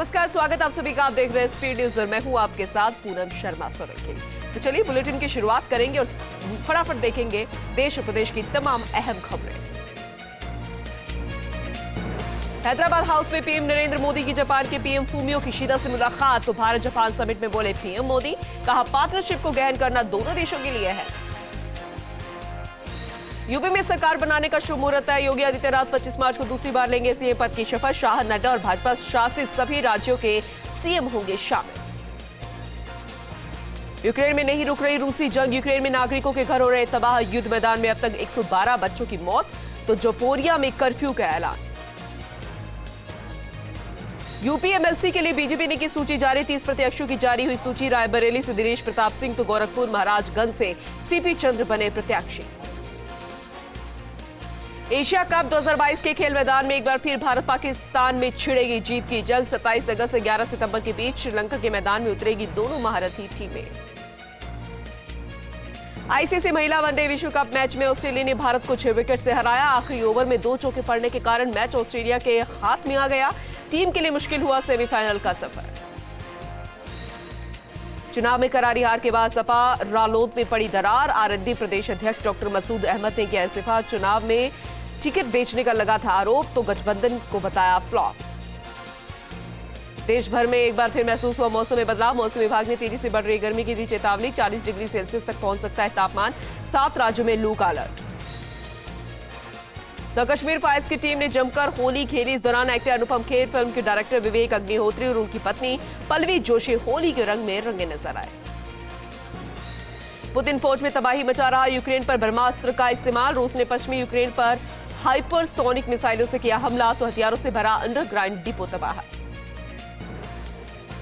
नमस्कार, स्वागत आप सभी का। आप देख रहे हैं स्पीड न्यूज और मैं हूं आपके साथ पूनम शर्मा सोलंकी। तो चलिए बुलेटिन की शुरुआत करेंगे और फटाफट देखेंगे देश और प्रदेश की तमाम अहम खबरें। हैदराबाद हाउस में पीएम नरेंद्र मोदी की जापान के पीएम फूमियो किशिदा से मुलाकात। तो भारत जापान समिट में बोले पीएम मोदी, कहा पार्टनरशिप को गहन करना दोनों देशों के लिए है। यूपी में सरकार बनाने का शुभ मुहूर्त है। योगी आदित्यनाथ 25 मार्च को दूसरी बार लेंगे सीएम पद की शपथ। शाह, नड्डा और भाजपा शासित सभी राज्यों के सीएम होंगे शामिल। यूक्रेन में नहीं रुक रही रूसी जंग। यूक्रेन में नागरिकों के घर हो रहे तबाह। युद्ध मैदान में अब तक 112 बच्चों की मौत। तो जोपोरिया में कर्फ्यू का ऐलान। यूपी एमएलसी के लिए बीजेपी ने की सूची जारी। 30 प्रत्याशियों की जारी हुई सूची। रायबरेली से दिनेश प्रताप सिंह तो गोरखपुर महाराजगंज से सीपी चंद्र बने प्रत्याशी। एशिया कप 2022 के खेल मैदान में एक बार फिर भारत पाकिस्तान में छिड़ेगी जीत की जंग। 27 अगस्त से 11 सितंबर के बीच श्रीलंका के मैदान में उतरेगी दोनों महारथी टीमें। आईसीसी महिला वनडे विश्व कप मैच में ऑस्ट्रेलिया ने भारत को 6 विकेट से हराया। आखिरी ओवर में 2 चौके पड़ने के कारण मैच ऑस्ट्रेलिया के हाथ में आ गया। टीम के लिए मुश्किल हुआ सेमीफाइनल का सफर। चुनाव में करारी हार के बाद सपा रालोद में पड़ी दरार। आरएलडी प्रदेश अध्यक्ष डॉक्टर मसूद अहमद ने किया इस्तीफा। चुनाव में टिकट बेचने का लगा था आरोप, तो गठबंधन को बताया फ्लॉप। देश भर में एक बार फिर महसूस हुआ मौसम में बदलाव। मौसम विभाग ने तेजी से बढ़ रही गर्मी की दी चेतावनी। 40 डिग्री सेल्सियस तक पहुंच सकता है तापमान। 7 राज्यों में लू का अलर्ट। द कश्मीर फाइल्स की टीम ने जमकर होली खेली। इस दौरान एक्टर अनुपम खेर, फिल्म के डायरेक्टर विवेक अग्निहोत्री और उनकी पत्नी पल्लवी जोशी होली के रंग में रंगे नजर आए। पुतिन फौज में तबाही मचा रहा। यूक्रेन पर ब्रह्मास्त्र का इस्तेमाल। रूस ने पश्चिमी यूक्रेन पर हाइपरसोनिक मिसाइलों से किया हमला। तो हथियारों से भरा अंडरग्राउंड डिपो तबाह।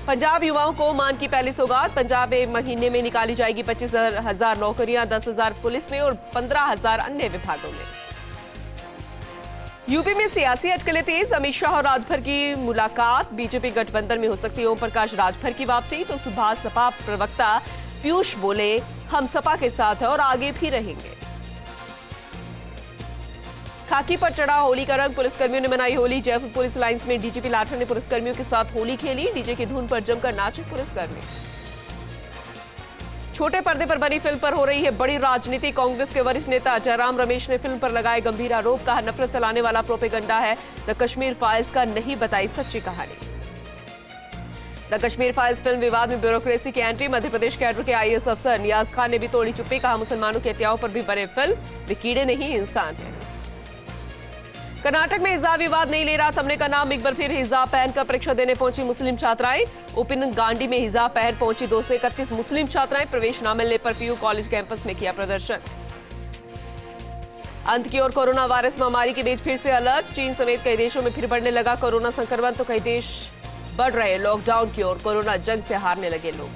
पंजाब युवाओं को मान की पहली सौगात। पंजाब में महीने में निकाली जाएगी 25,000 नौकरियां। 10,000 पुलिस में और 15,000 अन्य विभागों में। यूपी में सियासी अटकलें तेज। अमित शाह और राजभर की मुलाकात। बीजेपी गठबंधन में हो सकती है ओम प्रकाश राजभर की वापसी। तो सुबह सपा प्रवक्ता पीयूष बोले, हम सपा के साथ हैं और आगे भी रहेंगे। खाकी पर चढ़ा होली का रंग। पुलिसकर्मियों ने मनाई होली। जयपुर पुलिस लाइंस में डीजीपी लाठर ने पुलिसकर्मियों के साथ होली खेली। डीजे की धुन पर जमकर नाचे पुलिसकर्मी। छोटे पर्दे पर बनी फिल्म पर हो रही है बड़ी राजनीति। कांग्रेस के वरिष्ठ नेता जयराम रमेश ने फिल्म पर लगाए गंभीर आरोप। कहा नफरत फैलाने वाला प्रोपेगेंडा है। द कश्मीर फाइल्स का नहीं बताई सच्ची कहानी। द कश्मीर फाइल्स फिल्म विवाद में ब्यूरोक्रेसी की एंट्री। मध्य प्रदेश कैडर के आईएएस अफसर नियाज खान ने भी तोड़ी चुप्पी। कहा मुसलमानों के हत्याओं पर भी बने फिल्म, वे कीड़े नहीं इंसान हैं। कर्नाटक में हिजाब विवाद नहीं ले रहा थमने का नाम। एक बार फिर हिजाब पहनकर परीक्षा देने पहुंची मुस्लिम छात्राएं। ओपिन गांडी में हिजाब पहन पहुंची 231 मुस्लिम छात्राएं। प्रवेश न मिलने पर पीयू कॉलेज कैंपस में किया प्रदर्शन। अंत की ओर कोरोना वायरस महामारी के बीच फिर से अलर्ट। चीन समेत कई देशों में फिर बढ़ने लगा कोरोना संक्रमण। तो कई देश बढ़ रहे लॉकडाउन की ओर। कोरोना जंग से हारने लगे लोग।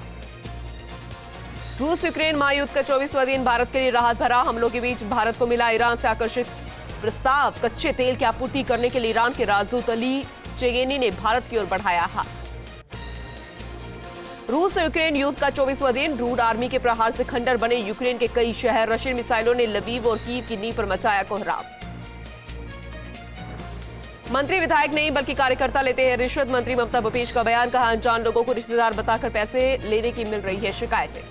रूस यूक्रेन महायुद्ध का 24वां दिन भारत के लिए राहत भरा। हमलों के बीच भारत को मिला ईरान से आकर्षित प्रस्ताव। कच्चे तेल की आपूर्ति करने के लिए ईरान के राजदूत अली चेगेनी ने भारत की ओर बढ़ाया हाथ। रूस और यूक्रेन युद्ध का 24वां दिन। रूड आर्मी के प्रहार से खंडर बने यूक्रेन के कई शहर। रशियन मिसाइलों ने लवीव और कीव की नींव पर मचाया कोहराम। मंत्री विधायक नहीं बल्कि कार्यकर्ता लेते हैं रिश्वत। मंत्री ममता भूपेश का बयान। कहा अनजान लोगों को रिश्तेदार बताकर पैसे लेने की मिल रही है शिकायतें।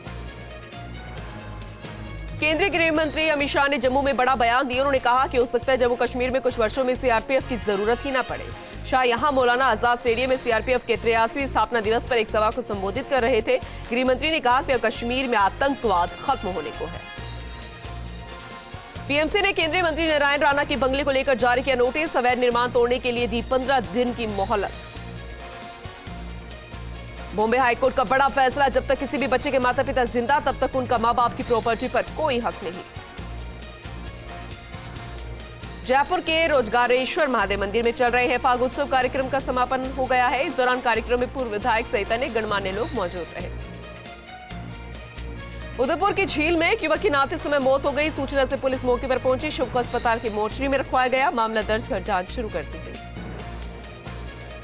केंद्रीय गृह मंत्री अमित शाह ने जम्मू में बड़ा बयान दिया। उन्होंने कहा कि हो सकता है जम्मू कश्मीर में कुछ वर्षों में सीआरपीएफ की जरूरत ही न पड़े। शाह यहां मौलाना आजाद स्टेडियम में सीआरपीएफ के 83वें स्थापना दिवस पर एक सभा को संबोधित कर रहे थे। गृह मंत्री ने कहा कि कश्मीर में आतंकवाद खत्म होने को है। पीएमसी ने केंद्रीय मंत्री नारायण राणा के बंगले को लेकर जारी किया नोटिस। अवैध निर्माण तोड़ने के लिए दी 15 दिन की मोहलत। बॉम्बे हाईकोर्ट का बड़ा फैसला। जब तक किसी भी बच्चे के माता पिता जिंदा तब तक उनका मां बाप की प्रॉपर्टी पर कोई हक नहीं। जयपुर के रोजगारेश्वर महादेव मंदिर में चल रहे हैं फागोत्सव। कार्यक्रम का समापन हो गया है। इस दौरान कार्यक्रम में पूर्व विधायक सहित अनेक गणमान्य लोग मौजूद रहे। उदयपुर की झील में एक युवक की नहाते समय मौत हो गई। सूचना से पुलिस मौके पर पहुंची। शुभ को अस्पताल की मोर्चरी में रखवाया गया। मामला दर्ज कर जांच शुरू कर दी गई।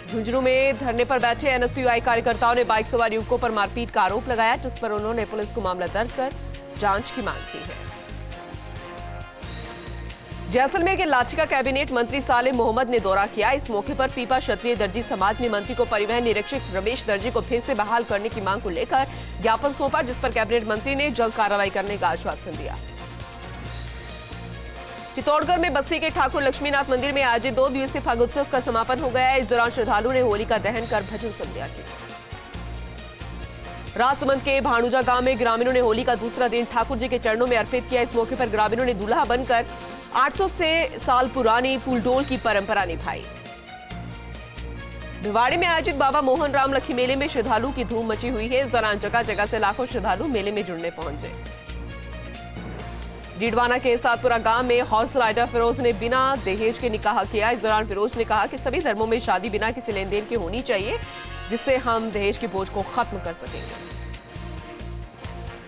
झुंझुनू में धरने पर बैठे एनएसयूआई कार्यकर्ताओं ने बाइक सवार युवकों पर मारपीट का आरोप लगाया, जिस पर उन्होंने पुलिस को मामला दर्ज कर जांच की मांग की है। जैसलमेर के लाचिका कैबिनेट मंत्री साले मोहम्मद ने दौरा किया। इस मौके पर पीपा क्षत्रिय दर्जी समाज ने मंत्री को परिवहन निरीक्षक रमेश दर्जी को फिर से बहाल करने की मांग को लेकर ज्ञापन सौंपा, जिस पर कैबिनेट मंत्री ने जल्द कार्रवाई करने का आश्वासन दिया। चित्तौड़गढ़ में बस्सी के ठाकुर लक्ष्मीनाथ मंदिर में आयोजित 2 दिवसीय फागोत्सव का समापन हो गया है। इस दौरान श्रद्धालुओं ने होली का दहन कर भजन संध्या की। राजसमंद के भाणुजा गांव में ग्रामीणों ने होली का दूसरा दिन ठाकुर जी के चरणों में अर्पित किया। इस मौके पर ग्रामीणों ने दूल्हा बनकर 800 साल पुरानी फूलडोल की परंपरा निभाई। भिवाड़ी में आयोजित बाबा मोहन राम लखी मेले में श्रद्धालुओं की धूम मची हुई है। इस दौरान जगह जगह से लाखों श्रद्धालु मेले में जुड़ने पहुंचे। डीडवाना के सातपुरा गांव में हॉर्स राइडर फिरोज ने बिना दहेज के निकाह किया। इस दौरान फिरोज ने कहा कि सभी धर्मों में शादी बिना किसी लेन देन की होनी चाहिए, जिससे हम दहेज की बोझ को खत्म कर सकेंगे।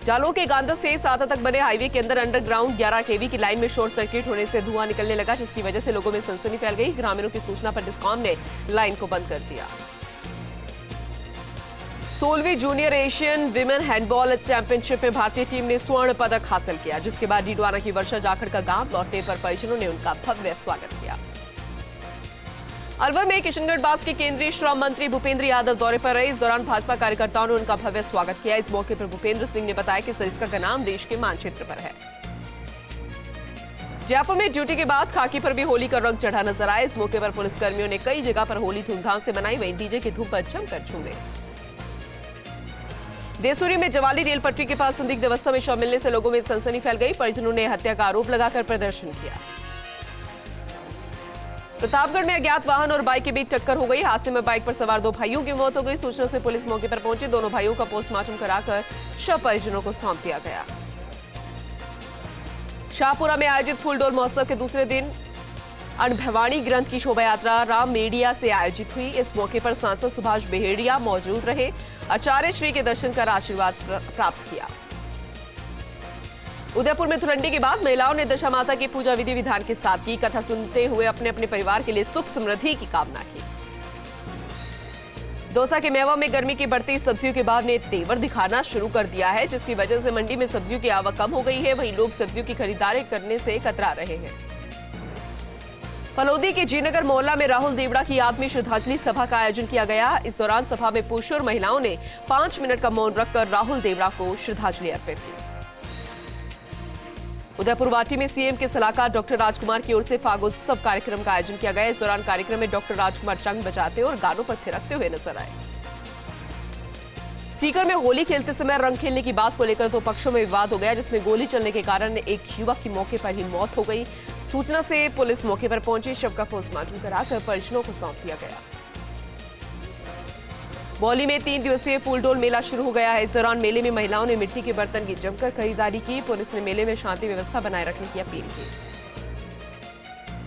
जालौर के गांधर से साता तक बने हाईवे के अंदर अंडरग्राउंड 11 केवी की लाइन में शॉर्ट सर्किट होने से धुआं निकलने लगा, जिसकी वजह से लोगों में सनसनी फैल गई। ग्रामीणों की सूचना पर डिस्कॉम ने लाइन को बंद कर दिया। 16वीं junior Asian women handball championship में भारतीय टीम ने स्वर्ण पदक हासिल किया, जिसके बाद डीडवाना की वर्षा जाखड़ का गांव लौटने पर परिजनों ने उनका भव्य स्वागत किया। अलवर में किशनगढ़ बास के केंद्रीय श्रम मंत्री भूपेंद्र यादव दौरे पर रहे। इस दौरान भाजपा कार्यकर्ताओं ने उनका भव्य स्वागत किया। इस मौके पर भूपेंद्र सिंह ने बताया कि सरिस्का का नाम देश के मानचित्र पर है। जयपुर में ड्यूटी के बाद खाकी पर भी होली का रंग चढ़ा नजर आया। इस मौके पर पुलिसकर्मियों ने कई जगह पर होली धूमधाम से मनाई, वहीं डीजे की धूम पर जमकर झूमे। देसूरी में जवाली रेल पटरी के पास संदिग्ध अवस्था में शव मिलने से लोगों में सनसनी फैल गई। परिजनों ने हत्या का आरोप लगाकर प्रदर्शन किया। प्रतापगढ़ में अज्ञात वाहन और बाइक के बीच टक्कर हो गई। हादसे में बाइक पर सवार 2 भाइयों की मौत हो गई। सूचना से पुलिस मौके पर पहुंची। दोनों भाइयों का पोस्टमार्टम कराकर शव परिजनों को सौंप दिया गया। शाहपुरा में आयोजित फूलडोल महोत्सव के दूसरे दिन अणभवानी ग्रंथ की शोभा यात्रा राममेड़िया से आयोजित हुई। इस मौके पर सांसद सुभाष बेहेड़िया मौजूद रहे। आचार्य श्री के दर्शन कर आशीर्वाद प्राप्त किया। उदयपुर में धुरंडी के बाद महिलाओं ने दशा माता की पूजा विधि विधान के साथ की। कथा सुनते हुए अपने अपने परिवार के लिए सुख समृद्धि की कामना की। दौसा के मेवा में गर्मी की बढ़ती सब्जियों के भाव ने तेवर दिखाना शुरू कर दिया है, जिसकी वजह से मंडी में सब्जियों की आवक कम हो गई है। वहीं लोग सब्जियों की खरीदारी करने से कतरा रहे हैं। फलोदी के जीनगर मोहल्ला में राहुल देवड़ा की याद में श्रद्धांजलि सभा का आयोजन किया गया। इस दौरान सभा में पुरुषों और महिलाओं ने 5 मिनट का मौन रखकर राहुल देवड़ा को श्रद्धांजलि अर्पित की। उदयपुर वाटी में सीएम के सलाहकार डॉक्टर राजकुमार की ओर से फागोत्सव कार्यक्रम का आयोजन किया गया। इस दौरान कार्यक्रम में डॉक्टर राजकुमार चंग बजाते और गानों पर थिरकते हुए नजर आए। सीकर में होली खेलते समय रंग खेलने की बात को लेकर 2 पक्षों में विवाद हो गया, जिसमें गोली चलने के कारण एक युवक की मौके पर ही मौत हो गई। सूचना से पुलिस मौके पर पहुंची। शव का पोस्टमार्टम कराकर परिजनों को सौंप दिया गया। बौली में 3 दिवसीय फूलडोल मेला शुरू हो गया है। इस दौरान मेले में महिलाओं ने मिट्टी के बर्तन की जमकर खरीदारी की। पुलिस ने मेले में शांति व्यवस्था बनाए रखने की अपील की।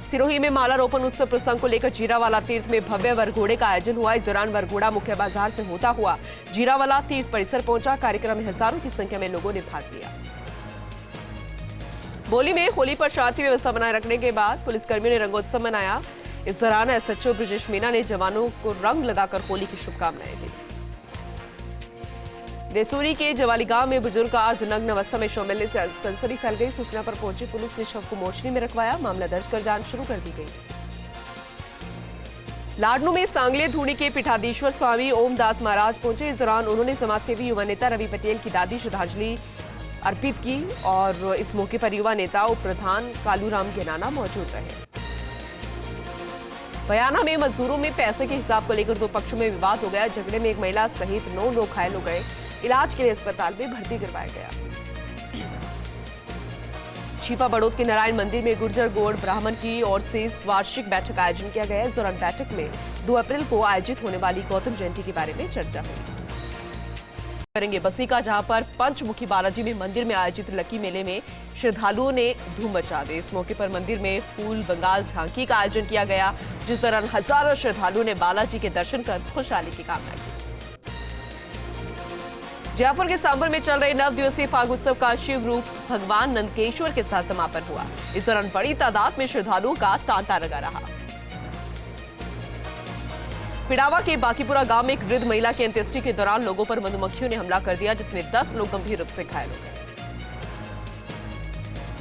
सिरोही में माला रोपण उत्सव प्रसंग को लेकर जीरावाला तीर्थ में भव्य वरघोड़े का आयोजन हुआ। इस दौरान वरघोड़ा मुख्य बाजार से होता हुआ जीरावाला तीर्थ परिसर पहुंचा। कार्यक्रम में हजारों की संख्या में लोगों ने भाग लिया। बौली में होली पर शांति व्यवस्था बनाए रखने के बाद पुलिसकर्मियों ने रंगोत्सव मनाया। इस दौरान एसएचओ ब्रजेश मीना ने जवानों को रंग लगाकर होली की शुभकामनाएं दी। देसूरी के जवाली गांव में बुजुर्ग का अर्धनग्न अवस्था में शव मिलने से सनसनी फैल गई। सूचना पर पहुंची पुलिस ने शव को मोर्चरी में रखवाया। मामला दर्ज कर जांच शुरू कर दी गई। लाडनू में सांगले धूणी के पीठाधीश्वर स्वामी ओमदास महाराज पहुंचे। इस दौरान उन्होंने समाजसेवी युवा नेता रवि पटेल की दादी श्रद्धांजलि अर्पित की और इस मौके पर युवा नेता उप प्रधान कालूराम गेनाना मौजूद रहे। बयाना में मजदूरों में पैसे के हिसाब को लेकर 2 पक्षों में विवाद हो गया। झगड़े में एक महिला सहित 9 लोग घायल हो गए। इलाज के लिए अस्पताल में भर्ती करवाया गया। छिपा बड़ौद के नारायण मंदिर में गुर्जर गौड़ ब्राह्मण की ओर से वार्षिक बैठक का आयोजन किया गया। इस दौरान बैठक में 2 अप्रैल को आयोजित होने वाली गौतम जयंती के बारे में चर्चा हुई। करेंगे बस्सी का, जहां पर पंचमुखी बालाजी में मंदिर में आयोजित लकी मेले में श्रद्धालुओं ने धूम मचा दी। इस मौके पर मंदिर में फूल बंगाल झांकी का आयोजन किया गया, जिस दौरान हजारों श्रद्धालुओं ने बालाजी के दर्शन कर खुशहाली की कामना की। जयपुर के सांभर में चल रहे 9 दिवसीय फागोत्सव का शिव रूप भगवान नंदकेश्वर के साथ समापन हुआ। इस दौरान बड़ी तादाद में श्रद्धालुओं का तांता लगा रहा। पिड़ावा के बाकीपुरा गांव में एक वृद्ध महिला की अंत्येष्टि के दौरान लोगों पर मधुमक्खियों ने हमला कर दिया, जिसमें 10 लोग गंभीर रूप से घायल हो गए।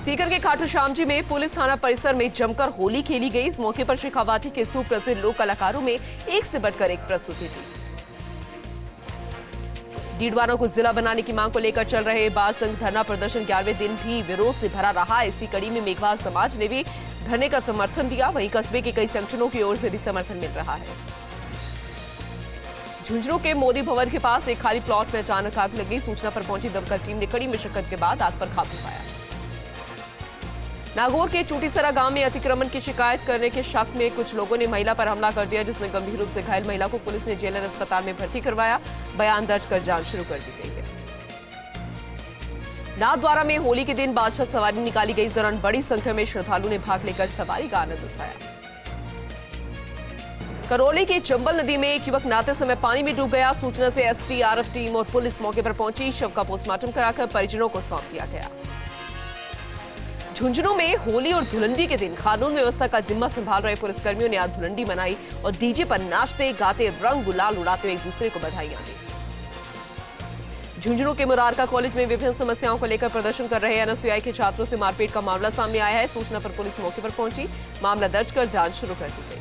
सीकर के खाटू श्याम जी में पुलिस थाना परिसर में जमकर होली खेली गई। इस मौके पर शेखावाटी के सुप्रसिद्ध लोक कलाकारों में एक से बढ़कर एक प्रस्तुति थी। डीडवाना को जिला बनाने की मांग को लेकर चल रहे बाल संघ धरना प्रदर्शन 11वें दिन भी विरोध से भरा रहा। इसी कड़ी में मेघवाल समाज ने भी धरने का समर्थन दिया। वहीं कस्बे के कई संगठनों की ओर से भी समर्थन मिल रहा है। झुंझुनू के मोदी भवन के पास एक खाली प्लॉट में अचानक आग लगी। सूचना पर पहुंची दमकल टीम ने कड़ी मशक्कत के बाद आग पर काबू पाया। नागौर के चूटीसरा गांव में अतिक्रमण की शिकायत करने के शक में कुछ लोगों ने महिला पर हमला कर दिया, जिसमें गंभीर रूप से घायल महिला को पुलिस ने जेलर अस्पताल में भर्ती करवाया। बयान दर्ज कर जांच शुरू कर दी गई है। नाथद्वारा में होली के दिन बादशाह सवारी निकाली गई। इस दौरान बड़ी संख्या में श्रद्धालु ने भाग लेकर सवारी का आनंद उठाया। करौली के चंबल नदी में एक युवक नहाते समय पानी में डूब गया। सूचना से एसडीआरएफ टीम और पुलिस मौके पर पहुंची। शव का पोस्टमार्टम कराकर परिजनों को सौंप दिया गया। झुंझुनू में होली और धुलंडी के दिन कानून व्यवस्था का जिम्मा संभाल रहे पुलिसकर्मियों ने आज धुलंडी मनाई और डीजे पर नाचते गाते रंग गुलाल उड़ाते हुए एक दूसरे को बधाइयां दी। झुंझुनू के मुरारका कॉलेज में विभिन्न समस्याओं को लेकर प्रदर्शन कर रहे एनएसयूआई के छात्रों से मारपीट का मामला सामने आया है। सूचना पर पुलिस मौके पर पहुंची। मामला दर्ज कर जांच शुरू कर दी गई।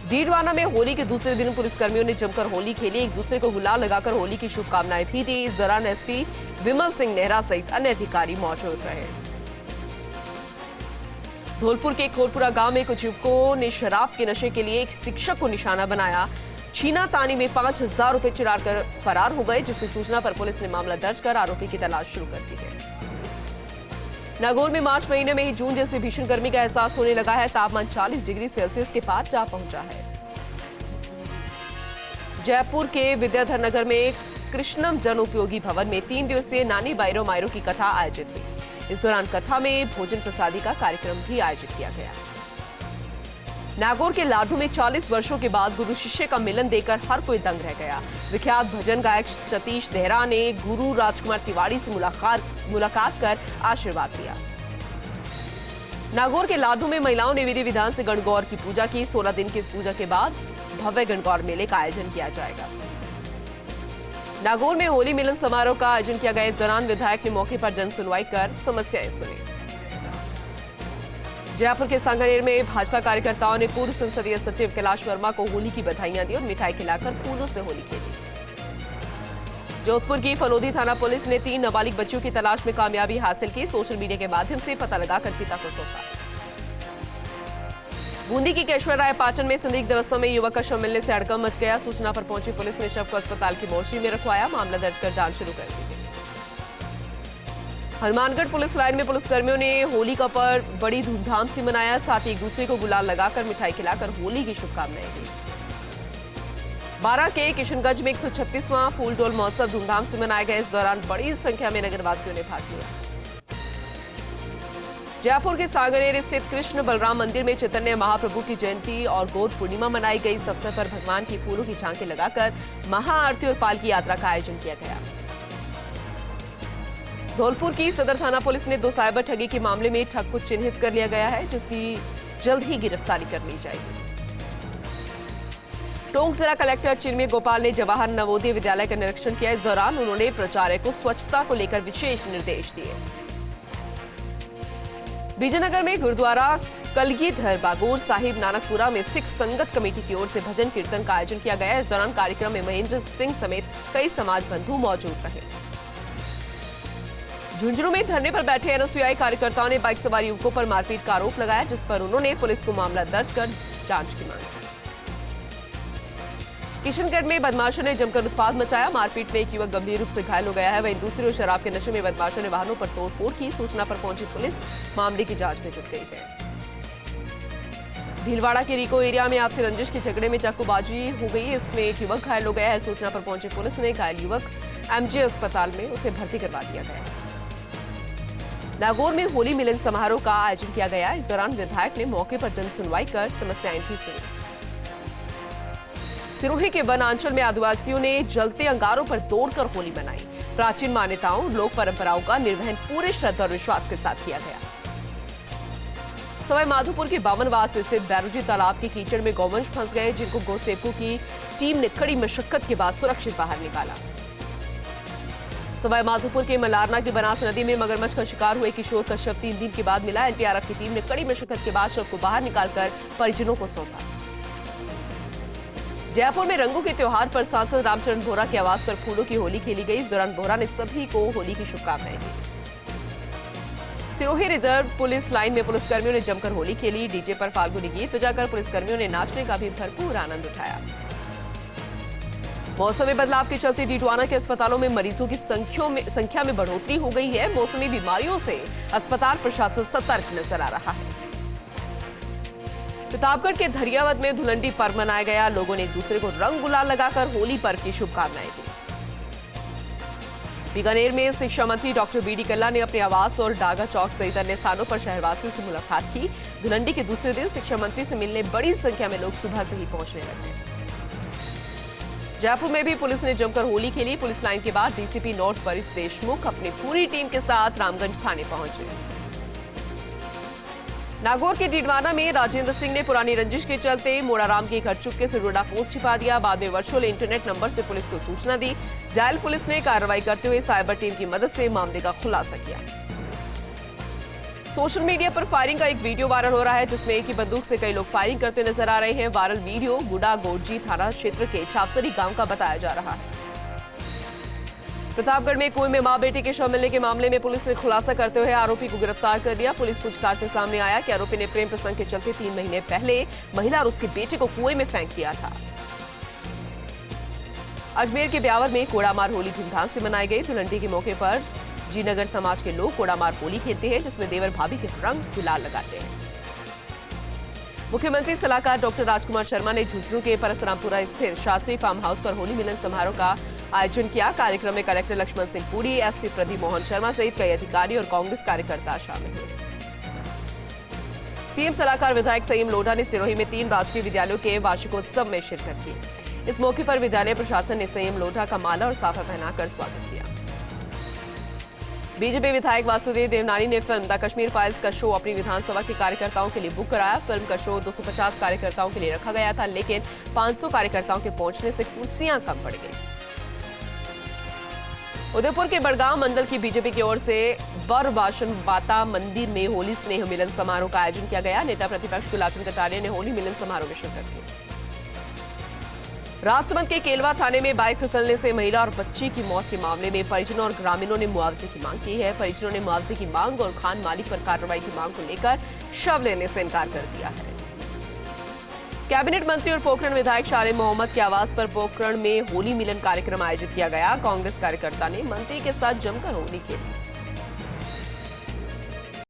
डीडवाना में होली के दूसरे दिन पुलिसकर्मियों ने जमकर होली खेली। एक दूसरे को गुलाल लगाकर होली की शुभकामनाएं भी दी। इस दौरान एसपी विमल सिंह नेहरा सहित अन्य अधिकारी मौजूद रहे। धौलपुर के कोटपुरा गांव में कुछ युवकों ने शराब के नशे के लिए एक शिक्षक को निशाना बनाया। छीना तानी में 5,000 रुपए चुरा कर फरार हो गए, जिसकी सूचना पर पुलिस ने मामला दर्ज कर आरोपी की तलाश शुरू कर दी है। नागौर में मार्च महीने में ही जून जैसे भीषण गर्मी का एहसास होने लगा है। तापमान 40 डिग्री सेल्सियस के पार जा पहुंचा है। जयपुर के विद्याधर नगर में कृष्णम जन उपयोगी भवन में 3 दिवसीय नानी बायरो मायरो की कथा आयोजित हुई। इस दौरान कथा में भोजन प्रसादी का कार्यक्रम भी आयोजित किया गया। नागौर के लाडू में 40 वर्षों के बाद गुरु शिष्य का मिलन देकर हर कोई दंग रह गया। विख्यात भजन गायक सतीश देहरा ने गुरु राजकुमार तिवारी से मुलाकात कर आशीर्वाद दिया। नागौर के लाडू में महिलाओं ने विधि विधान से गणगौर की पूजा की। 16 दिन की इस पूजा के बाद भव्य गणगौर मेले का आयोजन किया जाएगा। नागौर में होली मिलन समारोह का आयोजन किया गया। इस दौरान विधायक ने मौके पर जन सुनवाई कर समस्याएं सुनी। जयपुर के सांगानेर में भाजपा कार्यकर्ताओं ने पूर्व संसदीय सचिव कैलाश वर्मा को होली की बधाइयां दी और मिठाई खिलाकर फूलों से होली खेली। जोधपुर की फलोदी थाना पुलिस ने 3 नाबालिग बच्चियों की तलाश में कामयाबी हासिल की। सोशल मीडिया के माध्यम से पता लगाकर पिता को सौंपा। बूंदी की केशवर राय पाटन में संदिग्ध अवस्था में युवक का शव मिलने से हड़कंप मच गया। सूचना पर पहुंची पुलिस ने शव को अस्पताल की मोर्चरी में रखवाया। मामला दर्ज कर जांच शुरू कर दी गई। हनुमानगढ़ पुलिस लाइन में पुलिसकर्मियों ने होली का पर्व बड़ी धूमधाम से मनाया। साथ ही एक दूसरे को गुलाल लगाकर मिठाई खिलाकर होली की शुभकामनाएं दी। बारा के किशनगंज में 136वां फूलडोल महोत्सव धूमधाम से मनाया गया। इस दौरान बड़ी संख्या में नगरवासियों ने भाग लिया। जयपुर के सांगानेर स्थित कृष्ण बलराम मंदिर में चैतन्य महाप्रभु की जयंती और गौर पूर्णिमा मनाई गई। इस अवसर पर भगवान की फूलों की झांकी लगाकर महाआरती और पालकी यात्रा का आयोजन किया गया। धौलपुर की सदर थाना पुलिस ने 2 साइबर ठगी के मामले में ठग को चिन्हित कर लिया गया है, जिसकी जल्द ही गिरफ्तारी कर ली जाएगी। टोंक जिला कलेक्टर चिन्मय गोपाल ने जवाहर नवोदय विद्यालय का निरीक्षण किया। इस दौरान उन्होंने प्राचार्य को स्वच्छता को लेकर विशेष निर्देश दिए। विजयनगर में गुरुद्वारा कलगीधर बागोर साहिब नानकपुरा में सिख संगत कमेटी की ओर से भजन कीर्तन का आयोजन किया गया। इस दौरान कार्यक्रम में महेंद्र सिंह समेत कई समाज बंधु मौजूद रहे। झुंझुनू में धरने पर बैठे एनएसयूआई कार्यकर्ताओं ने बाइक सवार युवकों पर मारपीट का आरोप लगाया, जिस पर उन्होंने पुलिस को मामला दर्ज कर जांच की मांग की। किशनगढ़ में बदमाशों ने जमकर उत्पात मचाया। मारपीट में एक युवक गंभीर रूप से घायल हो गया है। वहीं दूसरी ओर शराब के नशे में बदमाशों ने वाहनों पर तोड़फोड़ की। सूचना पर पहुंची पुलिस मामले की जांच में जुट गई है। भीलवाड़ा के रिको एरिया में आपसी रंजिश के झगड़े में चाकूबाजी हो गई। इसमें एक युवक घायल हो गया है। सूचना पर पहुंची पुलिस ने घायल युवक एमजे अस्पताल में उसे भर्ती करवा दिया गया। नागौर में होली मिलन समारोह का आयोजन किया गया। इस दौरान विधायक ने मौके पर जन सुनवाई कर समस्याएं भी सुनी। सिरोही के वनांचल में आदिवासियों ने जलते अंगारों पर दौड़कर होली मनाई। प्राचीन मान्यताओं लोक परंपराओं का निर्वहन पूरे श्रद्धा और विश्वास के साथ किया गया। सवाई माधोपुर के बावनवास स्थित बैरुजी तालाब के कीचड़ में गौवंश फंस गए, जिनको गौसेवकों की टीम ने कड़ी मशक्कत के बाद सुरक्षित बाहर निकाला। सवाई माधोपुर के मलारना की बनास नदी में मगरमच्छ का शिकार हुए किशोर का शव 3 दिन के बाद मिला। एनडीआरएफ की टीम ने कड़ी मशक्कत के बाद शव को बाहर निकालकर परिजनों को सौंपा। जयपुर में रंगों के त्योहार पर सांसद रामचरण बोहरा के आवास पर फूलों की होली खेली गई। इस दौरान बोहरा ने सभी को होली की शुभकामनाएं दी। सिरोही रिजर्व पुलिस लाइन में पुलिसकर्मियों ने जमकर होली खेली। डीजे पर फाल्गुनी गीत बजाकर पुलिसकर्मियों ने नाचने का भी भरपूर आनंद उठाया। मौसम में बदलाव के चलते टिटवाना के अस्पतालों में मरीजों की संख्या में बढ़ोतरी हो गई है। मौसमी बीमारियों से अस्पताल प्रशासन सतर्क नजर आ रहा है। प्रतापगढ़ के धरियावद में धुलंडी पर्व मनाया गया। लोगों ने एक दूसरे को रंग गुलाल लगाकर होली पर्व की शुभकामनाएं दी। बीकानेर में शिक्षा मंत्री डॉक्टर बीडी कल्ला ने अपने आवास और डागा चौक सहित अन्य स्थानों पर शहरवासियों से मुलाकात की। धुलंडी के दूसरे दिन शिक्षा मंत्री से मिलने बड़ी संख्या में लोग सुबह से ही पहुंचने लगे। जयपुर में भी पुलिस ने जमकर होली खेली। पुलिस लाइन के बाद डीसीपी नॉर्थ परिस देशमुख अपनी पूरी टीम के साथ रामगंज थाने पहुंचे। नागौर के टिटवाना में राजेंद्र सिंह ने पुरानी रंजिश के चलते मोड़ाराम के घर चुपके से रोडा पोस्ट छिपा दिया। बाद में वर्चुअल इंटरनेट नंबर से पुलिस को सूचना दी। जायल पुलिस ने कार्रवाई करते हुए साइबर टीम की मदद से मामले का खुलासा किया। सोशल मीडिया पर फायरिंग का एक वीडियो वायरल हो रहा है, जिसमें एक ही बंदूक से कई लोग फायरिंग करते नजर आ रहे हैं। वायरल वीडियो गुडा गोडजी थाना क्षेत्र के छावसरी गांव का बताया जा रहा है। प्रतापगढ़ में कुएं में मां बेटे के शव मिलने के मामले में पुलिस ने खुलासा करते हुए आरोपी को गिरफ्तार कर लिया। पुलिस पूछताछ में सामने आया कि आरोपी ने प्रेम प्रसंग के चलते 3 महीने पहले महिला और उसके बेटे को कुएं में फेंक दिया था। अजमेर के ब्यावर में कोड़ामार होली धूमधाम से मनाई गई। धुलंडी के मौके पर जीनगर समाज के लोग कोड़ामार होली खेलते हैं, जिसमें देवर भाभी के रंग गुलाल लगाते हैं। मुख्यमंत्री सलाहकार डॉक्टर राजकुमार शर्मा ने झुंझुनू के परसरामपुरा स्थित शास्त्री फार्म हाउस पर होली मिलन समारोह का आयोजन किया। कार्यक्रम में कलेक्टर लक्ष्मण सिंह पुरी, एसपी प्रदीप मोहन शर्मा सहित कई अधिकारी और कांग्रेस कार्यकर्ता शामिल हुए। सीएम सलाहकार विधायक संयम लोढ़ा ने सिरोही में 3 राजकीय विद्यालयों के वार्षिकोत्सव में शिरकत की। इस मौके पर विद्यालय प्रशासन ने संयम लोढ़ा का माला और साफा पहनाकर स्वागत किया। बीजेपी विधायक वासुदेव देवनानी ने फिल्म द कश्मीर फाइल्स का शो अपनी विधानसभा के कार्यकर्ताओं के लिए बुक कराया। फिल्म का शो 250 कार्यकर्ताओं के लिए रखा गया था, लेकिन 500 कार्यकर्ताओं के पहुंचने से कुर्सियां कम पड़ गई। उदयपुर के बड़गांव मंडल की बीजेपी की ओर से बरवासन बाता मंदिर में होली स्नेह मिलन समारोह का आयोजन किया गया। नेता प्रतिपक्ष गुलाबचंद कटारिया ने होली मिलन समारोह में शिरकत की। राजसमंद के केलवा थाने में बाइक फिसलने से महिला और बच्ची की मौत के मामले में परिजनों और ग्रामीणों ने मुआवजे की मांग की है। परिजनों ने मुआवजे की मांग और खान मालिक पर कार्रवाई की मांग को लेकर शव लेने से इनकार कर दिया है। कैबिनेट मंत्री और पोखरण विधायक शालिन मोहम्मद के आवास पर पोखरण में होली मिलन कार्यक्रम आयोजित किया गया। कांग्रेस कार्यकर्ता ने मंत्री के साथ जमकर होली खेली।